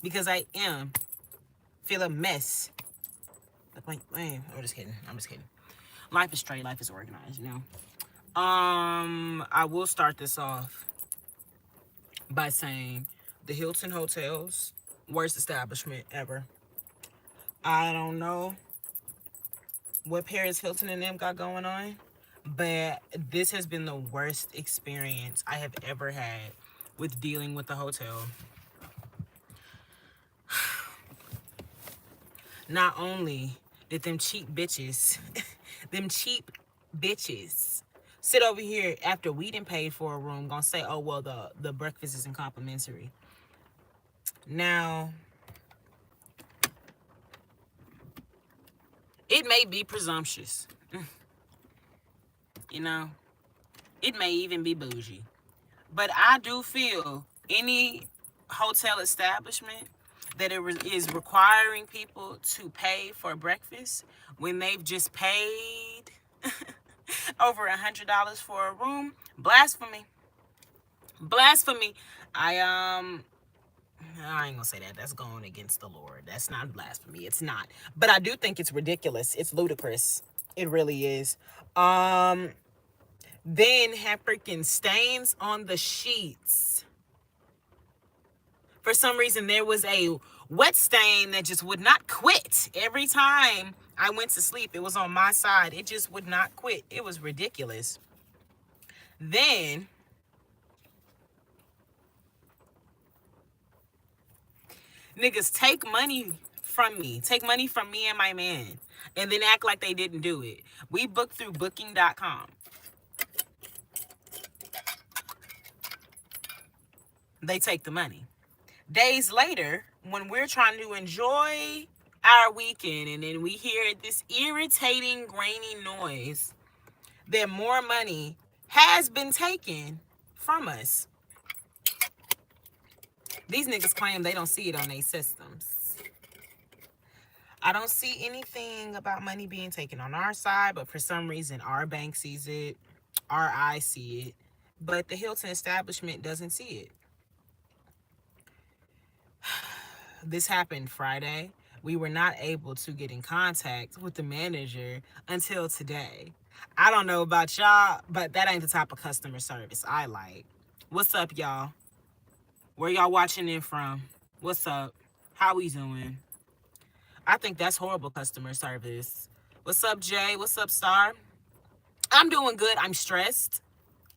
because I am feel a mess. Wait, I'm just kidding. I'm just kidding. Life is straight. Life is organized. I will start this off by saying the Hilton Hotels, worst establishment ever. I don't know what Paris Hilton and them got going on, but this has been the worst experience I have ever had with dealing with the hotel. Not only did them cheap bitches, sit over here after we didn't pay for a room, gonna say, oh, well, the breakfast isn't complimentary. Now, it may be presumptuous, you know, it may even be bougie, but I do feel any hotel establishment that is requiring people to pay for breakfast when they've just paid over $100 for a room, blasphemy. Blasphemy. I I ain't gonna say that. That's going against the Lord. That's not blasphemy. It's not. But I do think it's ridiculous. It's ludicrous. It really is. Um, then have freaking stains on the sheets. For some reason, there was a wet stain that just would not quit. Every time I went to sleep, it was on my side. It just would not quit. It was ridiculous. Then niggas take money from me and my man, and then act like they didn't do it. We booked through booking.com. They take the money. Days later, when we're trying to enjoy our weekend, and then we hear this irritating, grainy noise that more money has been taken from us. These niggas claim they don't see it on their systems. I don't see anything about money being taken on our side, but for some reason, our bank sees it, our eyes see it, but the Hilton establishment doesn't see it. This happened Friday. We were not able to get in contact with the manager until today. I don't know about y'all, but that ain't the type of customer service I like. What's up, y'all? Where y'all watching in from? What's up? How we doing? I think that's horrible customer service. What's up, Jay? What's up, Star? I'm doing good. I'm stressed.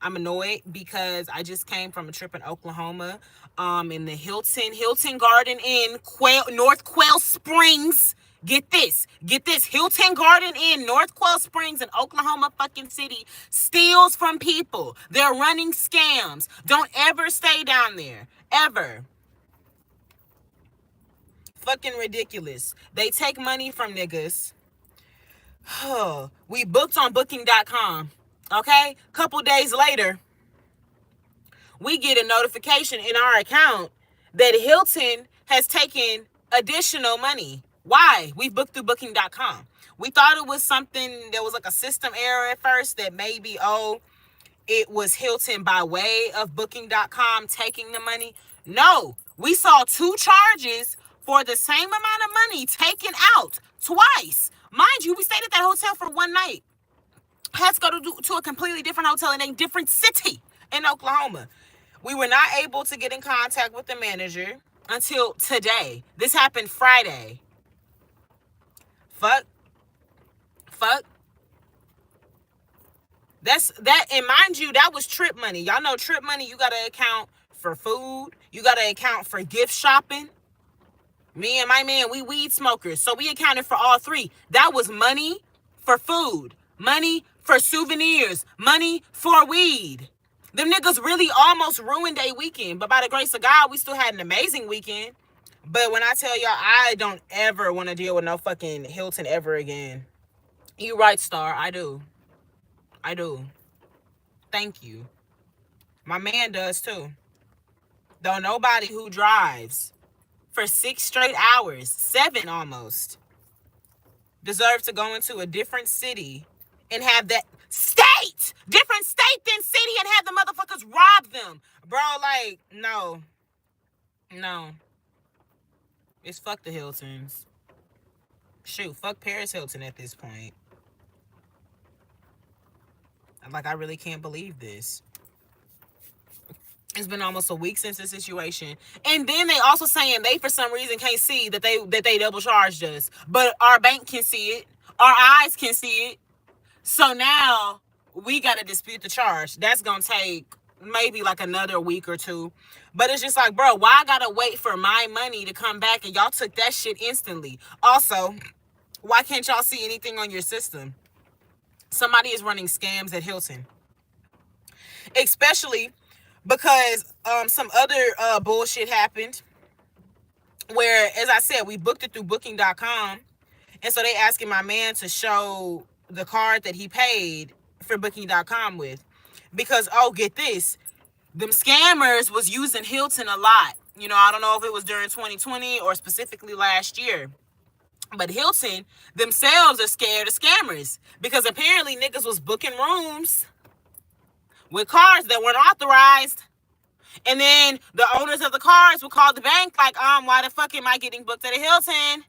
I'm annoyed because I just came from a trip in Oklahoma, in the Hilton Garden Inn, North Quail Springs. Get this. Hilton Garden Inn, North Quail Springs in Oklahoma fucking city steals from people. They're running scams. Don't ever stay down there. Ever. Fucking ridiculous. They take money from niggas. We booked on booking.com. Okay? Couple days later, we get a notification in our account that Hilton has taken additional money. Why? We booked through booking.com. We thought it was something, there was like a system error at first that maybe, it was Hilton by way of booking.com taking the money. No, we saw two charges for the same amount of money taken out twice. Mind you, we stayed at that hotel for one night. Had to go to a completely different hotel in a different city in Oklahoma. We were not able to get in contact with the manager until today. This happened Friday. Fuck. And mind you, that was trip money. Y'all know trip money, you gotta account for food. You gotta account for gift shopping. Me and my man, we weed smokers, so we accounted for all three. That was money for food, money for souvenirs, money for weed. Them niggas really almost ruined a weekend, but by the grace of God, we still had an amazing weekend. But when I tell y'all, I don't ever want to deal with no fucking Hilton ever again. You right, Star. I do. Thank you. My man does too. Though nobody who drives for 6 straight hours, 7 almost, deserves to go into a different city and have that different state than city, and have the motherfuckers rob them. Bro, like, no. It's fuck the Hiltons. Shoot, fuck Paris Hilton at this point. Like, I really can't believe this. It's been almost a week since the situation, and then they also saying they for some reason can't see that they double charged us, but our bank can see it, our eyes can see it. So now we got to dispute the charge. That's gonna take maybe like another week or two, but it's just like, bro, why I gotta wait for my money to come back and y'all took that shit instantly? Also, why can't y'all see anything on your system? Somebody is running scams at Hilton, especially because some other bullshit happened where, as I said, we booked it through booking.com, and so they asking my man to show the card that he paid for booking.com with, because, oh, get this, them scammers was using Hilton a lot. You know, I don't know if it was during 2020 or specifically last year, but Hilton themselves are scared of scammers because apparently niggas was booking rooms with cards that weren't authorized. And then the owners of the cars would call the bank like, why the fuck am I getting booked at a Hilton?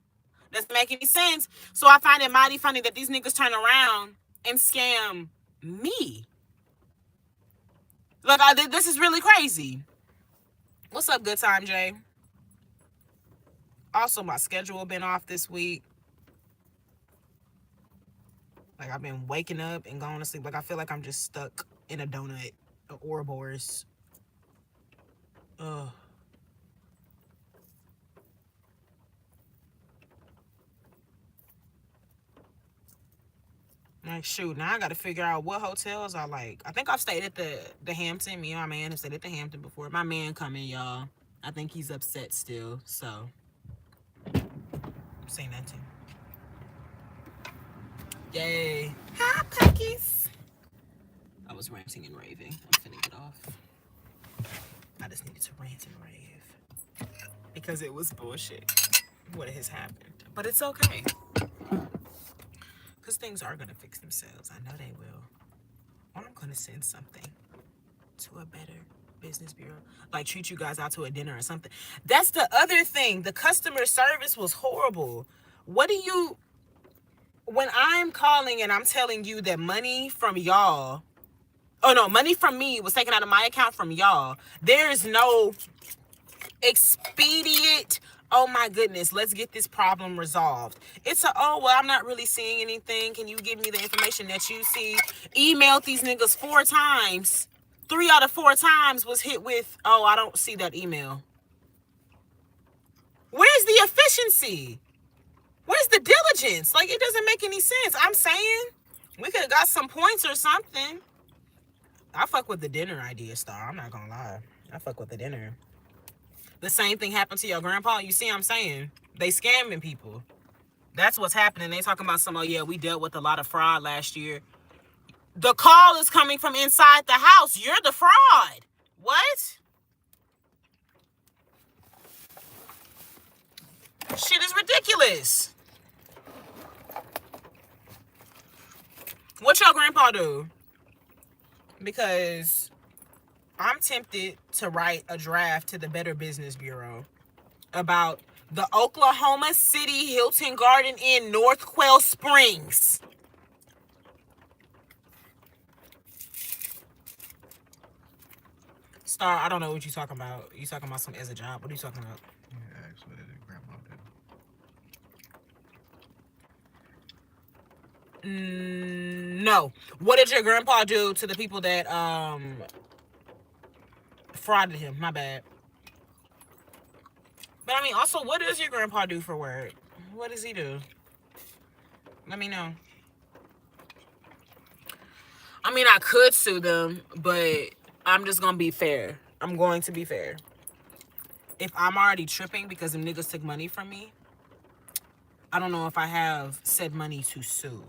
Doesn't make any sense. So I find it mighty funny that these niggas turn around and scam me. Look, this is really crazy. What's up, Good Time Jay? Also, my schedule been off this week. Like, I've been waking up and going to sleep. Like, I feel like I'm just stuck in a donut, an Ouroboros. Ugh. Like, shoot, now I gotta figure out what hotels I like. I think I've stayed at the Hampton. Me and my man have stayed at the Hampton before. My man coming, y'all. I think he's upset still, so say nothing. Yay. Hi, Peckies. I was ranting and raving. I'm finna get off. I just needed to rant and rave because it was bullshit what has happened. But it's okay, because things are going to fix themselves. I know they will. Or I'm going to send something to a better business bureau. Like, treat you guys out to a dinner or something. That's the other thing. The customer service was horrible. What do you... When I'm calling and I'm telling you that money from y'all... Oh, no, money from me was taken out of my account from y'all. There is no expedient... Oh my goodness, let's get this problem resolved. It's a, oh, well, I'm not really seeing anything. Can you give me the information that you see? Emailed these niggas 4 times. 3 out of 4 times was hit with, oh, I don't see that email. Where's the efficiency? Where's the diligence? Like, it doesn't make any sense. I'm saying we could have got some points or something. I fuck with the dinner idea, Star. I'm not gonna lie. I fuck with the dinner. The same thing happened to your grandpa. You see what I'm saying? They scamming people. That's what's happening. They talking about some, oh yeah, we dealt with a lot of fraud last year. The call is coming from inside the house. You're the fraud. What? Shit is ridiculous. What your grandpa do? Because I'm tempted to write a draft to the Better Business Bureau about the Oklahoma City Hilton Garden Inn, North Quail Springs. Star, I don't know what you're talking about. You talking about some as a job? What are you talking about? Yeah, actually, grandma did. No. What did your grandpa do to the people that frauded him? My bad. But I mean, also, what does your grandpa do for work? What does he do? Let me know. I mean, I could sue them, but I'm just gonna be fair. I'm going to be fair. If I'm already tripping because them niggas took money from me, I don't know if I have said money to sue.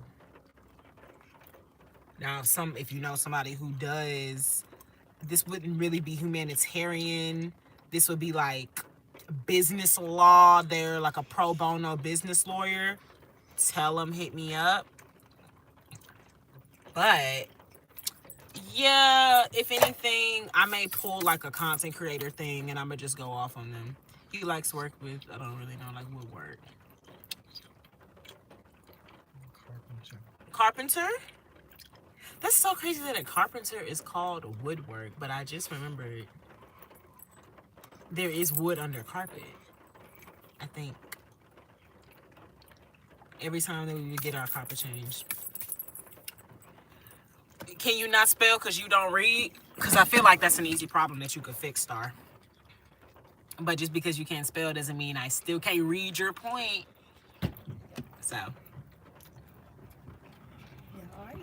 Now, if you know somebody who does, this wouldn't really be humanitarian. This would be like business law. They're like a pro bono business lawyer. Tell them, hit me up. But yeah, if anything, I may pull like a content creator thing and I'm gonna just go off on them. He likes work with, I don't really know, like woodwork. Carpenter. Carpenter? That's so crazy that a carpenter is called woodwork, but I just remembered there is wood under carpet. I think every time that we would get our carpet changed. Can you not spell because you don't read? Because I feel like that's an easy problem that you could fix, Star. But just because you can't spell doesn't mean I still can't read your point. So. Yeah, all right.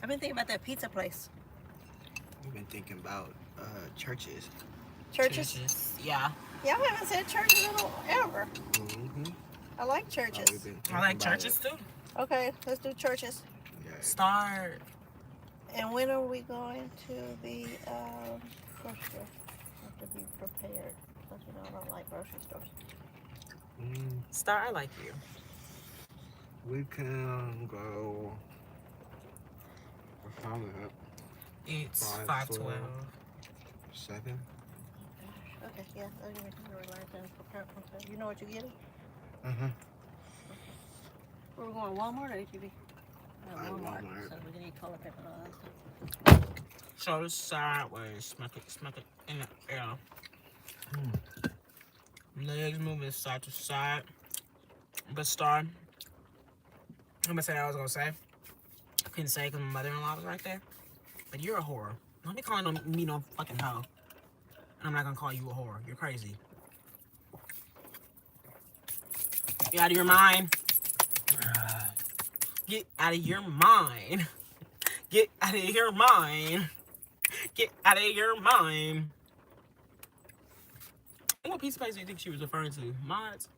I've been thinking about that pizza place. We've been thinking about churches. Churches? Yeah. Yeah, I haven't said church in a little ever. Mm-hmm. I like churches. I like churches too. Okay, let's do churches. Yeah. Start. And when are we going to the grocery store? Have to be prepared. Because you know I don't like grocery stores. Star, I like you. We can go. What time is it? It's 5:12. 5:12. 7? Gosh, okay, yeah, I'll give me time to relax and prepare for myself. You know what you're getting? Mm-hmm. Where we going, Walmart or HEB? Walmart. So we can eat toilet paper and all that stuff. Shoulders sideways. Smack it in the air. Legs moving side to side. But Star, I'm gonna say what I was gonna say. I couldn't say because my mother-in-law was right there. But you're a whore. Don't be calling me no fucking hoe. And I'm not gonna call you a whore. You're crazy. Get out of your mind. Get out of your mind. Get out of your mind. Get out of your mind. What pizza place do you think she was referring to? Mods?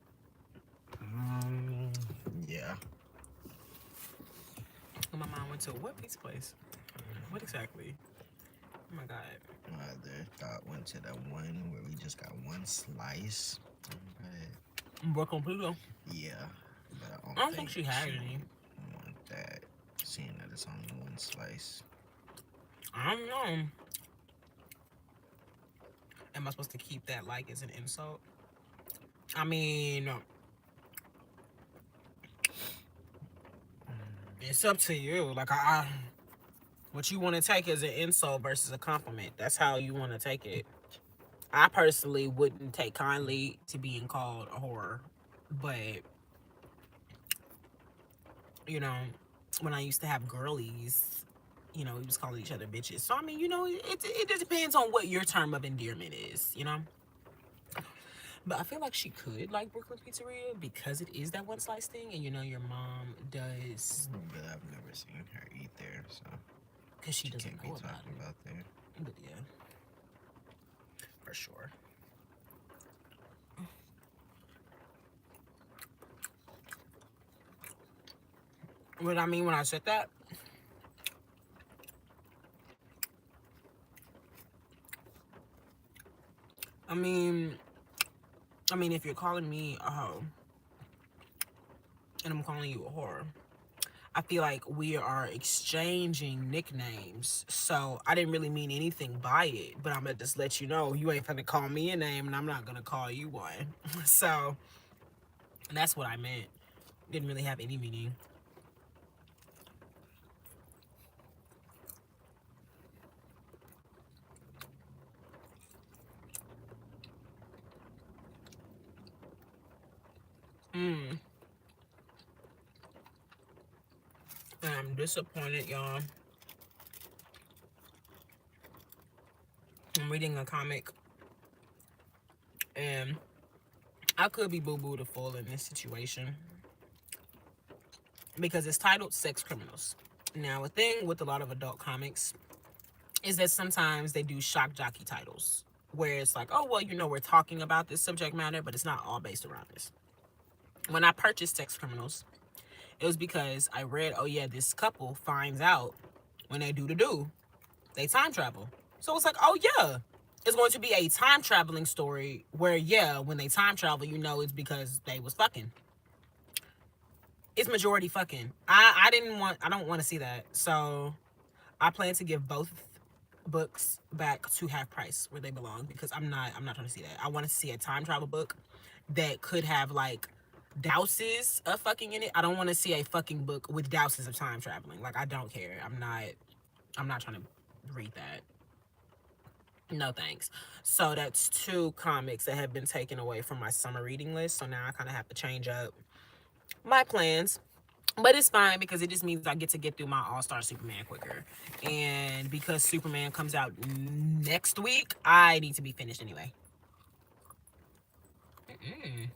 Yeah. My mom went to what pizza place? What exactly? Oh my god. My other thought went to the one where we just got one slice. But Brooklyn Pizza. yeah. But I don't think she had any. Want that, seeing that it's only one slice. I don't know. Am I supposed to keep that like as an insult? I mean, it's up to you. Like, what you want to take as an insult versus a compliment. That's how you want to take it. I personally wouldn't take kindly to being called a whore. But, you know, when I used to have girlies, you know, we was calling each other bitches. So, I mean, you know, it just depends on what your term of endearment is, you know? But I feel like she could like Brooklyn Pizzeria because it is that one slice thing. And, you know, your mom does. But I've never seen her eat there, so. Because she doesn't can't be know about talking it. about there. But, yeah. For sure. What I mean when I said that, I mean, if you're calling me a hoe and I'm calling you a whore, I feel like we are exchanging nicknames. So I didn't really mean anything by it, but I'm gonna just let you know you ain't gonna call me a name and I'm not gonna call you one. So that's what I meant. Didn't really have any meaning. I'm disappointed, y'all. I'm reading a comic, and I could be boo-boo to fall in this situation because it's titled Sex Criminals. Now, a thing with a lot of adult comics is that sometimes they do shock jockey titles, where it's like, oh, well, you know, we're talking about this subject matter, but it's not all based around this. When I purchased Sex Criminals, it was because I read, oh yeah, this couple finds out when they do, they time travel. So it's like, oh yeah, it's going to be a time traveling story where, yeah, when they time travel, you know, it's because they was fucking. It's majority fucking. I don't want to see that. So I plan to give both books back to half price where they belong, because I'm not trying to see that. I want to see a time travel book that could have like douses of fucking in it. I don't want to see a fucking book with douses of time traveling. Like, I don't care. I'm not trying to read that. No thanks. So that's two comics that have been taken away from my summer reading list. So now I kind of have to change up my plans. But it's fine because it just means I get through my All-Star Superman quicker. And because Superman comes out next week, I need to be finished anyway. Mm-mm.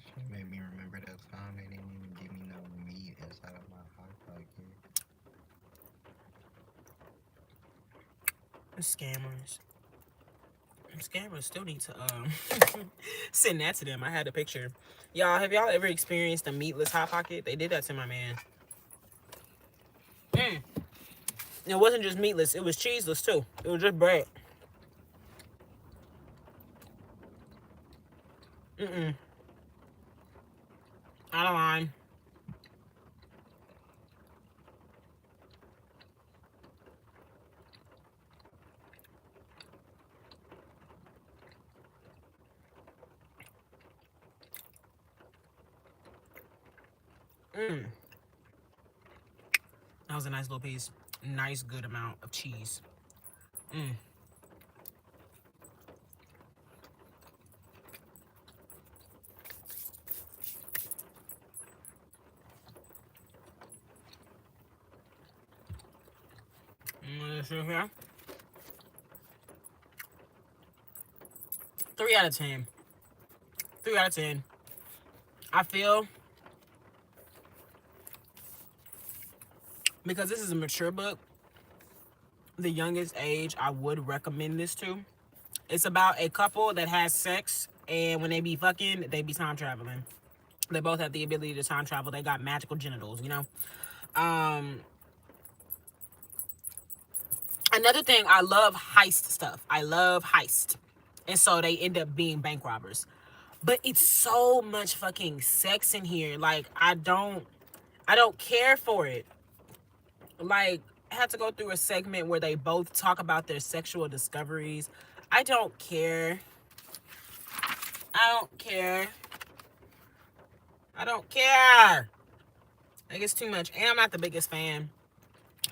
She made me remember that time they didn't even give me no meat inside of my hot pocket. Scammers. Scammers still need to send that to them. I had a picture. Y'all, have y'all ever experienced a meatless hot pocket? They did that to my man. It wasn't just meatless, it was cheeseless too. It was just bread. Out of line. That was a nice little piece. Nice, good amount of cheese. Here. 3 out of 10. 3 out of 10. I feel because this is a mature book, the youngest age I would recommend this to. It's about a couple that has sex, and when they be fucking, they be time traveling. They both have the ability to time travel. They got magical genitals, you know? Another thing, I love heist stuff. I love heist. And so they end up being bank robbers. But it's so much fucking sex in here. Like, I don't care for it. Like, I had to go through a segment where they both talk about their sexual discoveries. I don't care. I don't care. I don't care. Like, it's too much. And I'm not the biggest fan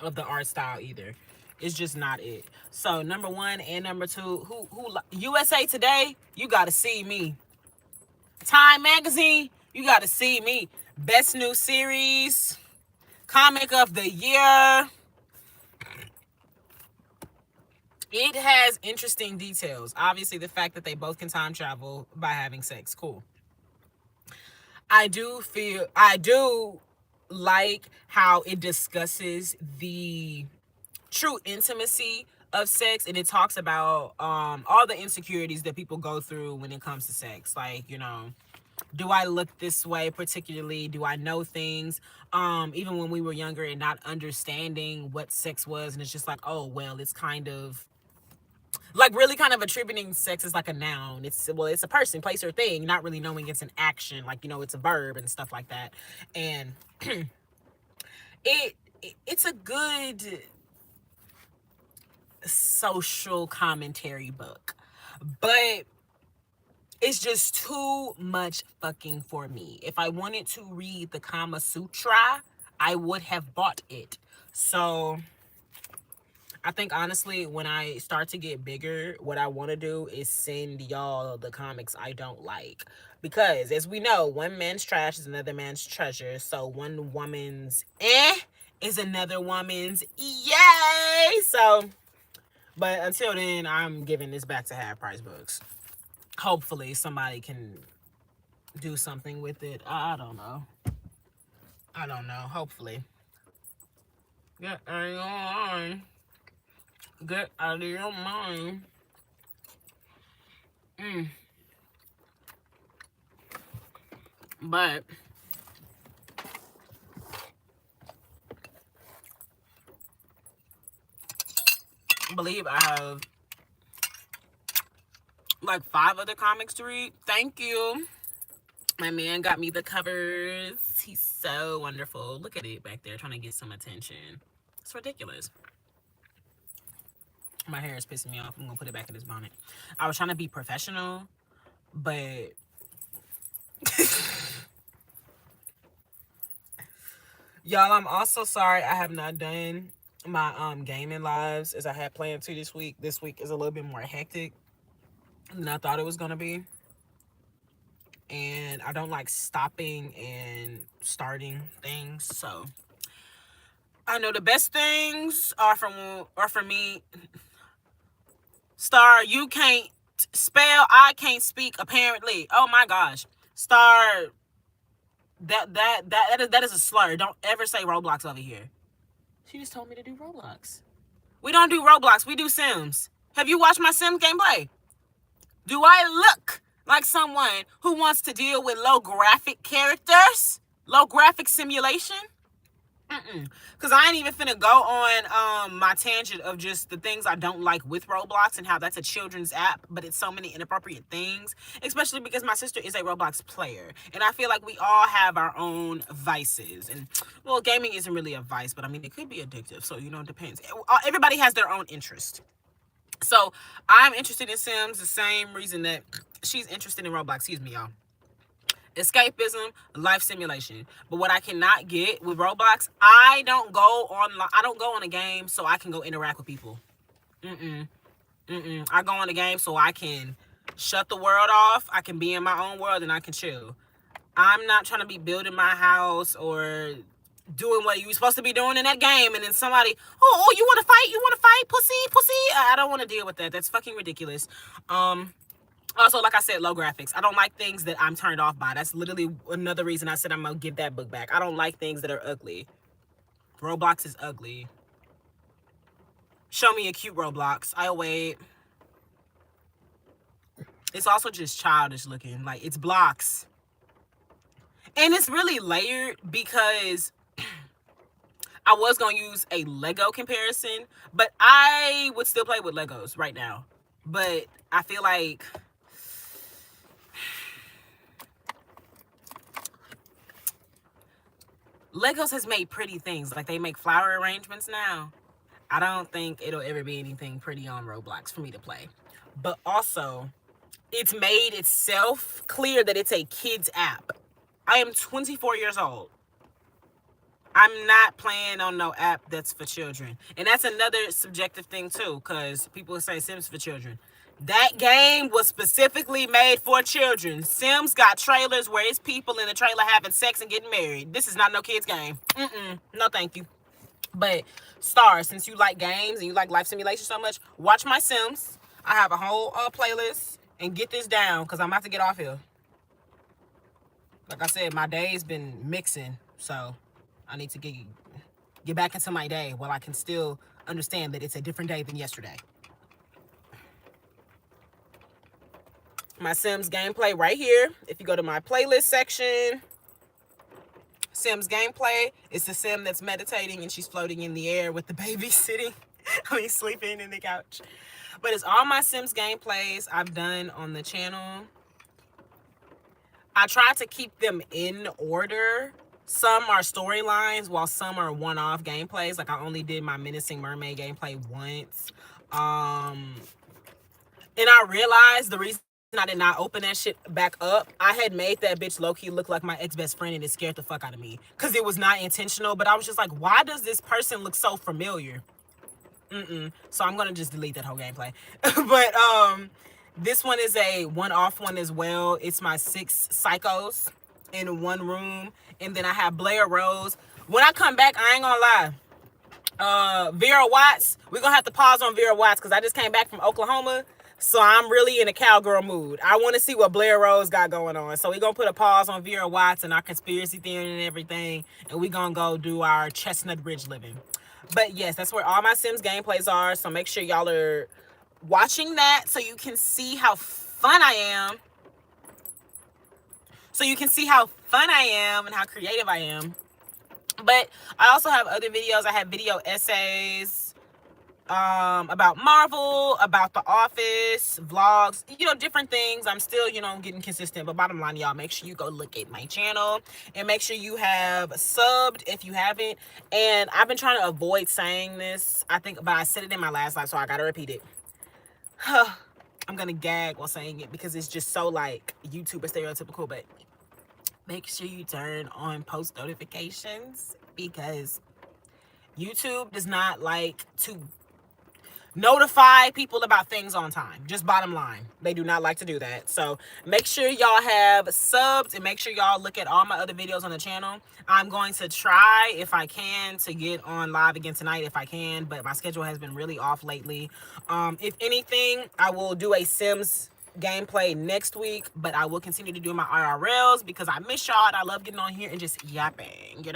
of the art style either. It's just not it. So number 1 and number 2, who USA Today, you gotta see me. Time Magazine, you gotta see me. Best new series, comic of the year. It has interesting details. Obviously, the fact that they both can time travel by having sex, cool. I do like how it discusses the true intimacy of sex, and it talks about all the insecurities that people go through when it comes to sex. Like, you know, do I look this way particularly? Do I know things? Even when we were younger and not understanding what sex was, and it's just like, oh, well, it's kind of like really kind of attributing sex as like a noun. It's a person, place, or thing, not really knowing it's an action, like, you know, it's a verb and stuff like that. And it's a good social commentary book, but it's just too much fucking for me. If I wanted to read the Kama Sutra, I would have bought it. So I think honestly, when I start to get bigger, what I want to do is send y'all the comics I don't like. Because as we know, one man's trash is another man's treasure. So one woman's is another woman's yay. So, but until then, I'm giving this back to half price books. Hopefully somebody can do something with it. I don't know. Hopefully. Get out of your mind. Get out of your mind. But I believe I have like 5 other comics to read. Thank you. My man got me the covers. He's so wonderful. Look at it back there trying to get some attention. It's ridiculous. My hair is pissing me off. I'm gonna put it back in his bonnet. I was trying to be professional, but y'all, I'm also sorry I have not done my gaming lives as I had planned to this week. This week is a little bit more hectic than I thought it was gonna be. And I don't like stopping and starting things, so I know the best things are for me. Star, you can't spell, I can't speak apparently. Oh my gosh. Star, that is a slur. Don't ever say Roblox over here. She just told me to do Roblox. We don't do Roblox, we do Sims. Have you watched my Sims gameplay? Do I look like someone who wants to deal with low graphic characters? Low graphic simulation? Because I ain't even finna go on my tangent of just the things I don't like with Roblox and how that's a children's app, but it's so many inappropriate things, especially because my sister is a Roblox player. And I feel like we all have our own vices. And, well, gaming isn't really a vice, but I mean, it could be addictive. So, you know, it depends. Everybody has their own interest. So, I'm interested in Sims the same reason that she's interested in Roblox. Excuse me, y'all. Escapism, life simulation. But what I cannot get with Roblox, I don't go on a game so I can go interact with people. I go on a game so I can shut the world off. I can be in my own world and I can chill. I'm not trying to be building my house or doing what you're supposed to be doing in that game, and then somebody, oh, you want to fight, pussy. I don't want to deal with that. That's fucking ridiculous. Also, like I said, low graphics. I don't like things that I'm turned off by. That's literally another reason I said I'm going to give that book back. I don't like things that are ugly. Roblox is ugly. Show me a cute Roblox. I'll wait. It's also just childish looking. Like, it's blocks. And it's really layered because I was going to use a Lego comparison, but I would still play with Legos right now. But I feel like Legos has made pretty things. Like, they make flower arrangements now. I don't think it'll ever be anything pretty on Roblox for me to play. But also, it's made itself clear that it's a kids app. I am 24 years old. I'm not playing on no app that's for children. And that's another subjective thing too, because people say Sims for children. That game was specifically made for children. Sims got trailers where it's people in the trailer having sex and getting married. This is not no kids game. No thank you. But Star, since you like games and you like life simulation so much, watch my Sims. I have a whole playlist, and get this down because I'm about to get off here. Like I said, my day's been mixing, so I need to get back into my day while I can still understand that it's a different day than yesterday. My Sims gameplay right here. If you go to my playlist section, Sims gameplay, it's the Sim that's meditating and she's floating in the air with the baby sitting, sleeping in the couch. But it's all my Sims gameplays I've done on the channel. I try to keep them in order. Some are storylines while some are one-off gameplays. Like, I only did my Menacing Mermaid gameplay once. And I realized the reason I did not open that shit back up, I had made that bitch low-key look like my ex-best friend, and it scared the fuck out of me. Because it was not intentional, but I was just like, why does this person look so familiar? So I'm going to just delete that whole gameplay. But this one is a one-off one as well. It's my 6 psychos in one room. And then I have Blair Rose. When I come back, I ain't going to lie. Vera Watts, we're going to have to pause on Vera Watts because I just came back from Oklahoma. So I'm really in a cowgirl mood. I want to see what Blair Rose got going on. So we're going to put a pause on Vera Watts and our conspiracy theory and everything. And we're going to go do our Chestnut Ridge living. But yes, that's where all my Sims gameplays are. So make sure y'all are watching that so you can see how fun I am. So you can see how fun I am and how creative I am. But I also have other videos. I have video essays. about Marvel, about The Office, vlogs, different things. I'm still, getting consistent. But bottom line, y'all, make sure you go look at my channel and make sure you have subbed if you haven't. And I've been trying to avoid saying this, I think, but I said it in my last live, so I gotta repeat it. I'm gonna gag while saying it because it's just so like YouTuber stereotypical, but make sure you turn on post notifications because YouTube does not like to notify people about things on time. Just bottom line, they do not like to do that. So make sure y'all have subs and make sure y'all look at all my other videos on the channel. I'm going to try, if I can, to get on live again tonight if I can, but my schedule has been really off lately. If anything, I will do a Sims gameplay next week, but I will continue to do my IRLs because I miss y'all and I love getting on here and just yapping,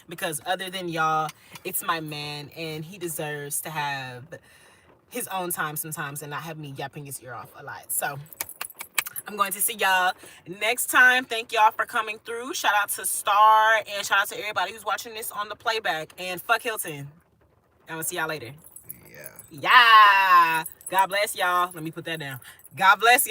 because other than y'all, it's my man and he deserves to have his own time sometimes and not have me yapping his ear off a lot. So I'm going to see y'all next time. Thank y'all for coming through. Shout out to Star and shout out to everybody who's watching this on the playback. And fuck Hilton. I'm gonna see y'all later. Yeah. Yeah. God bless y'all. Let me put that down. God bless y'all.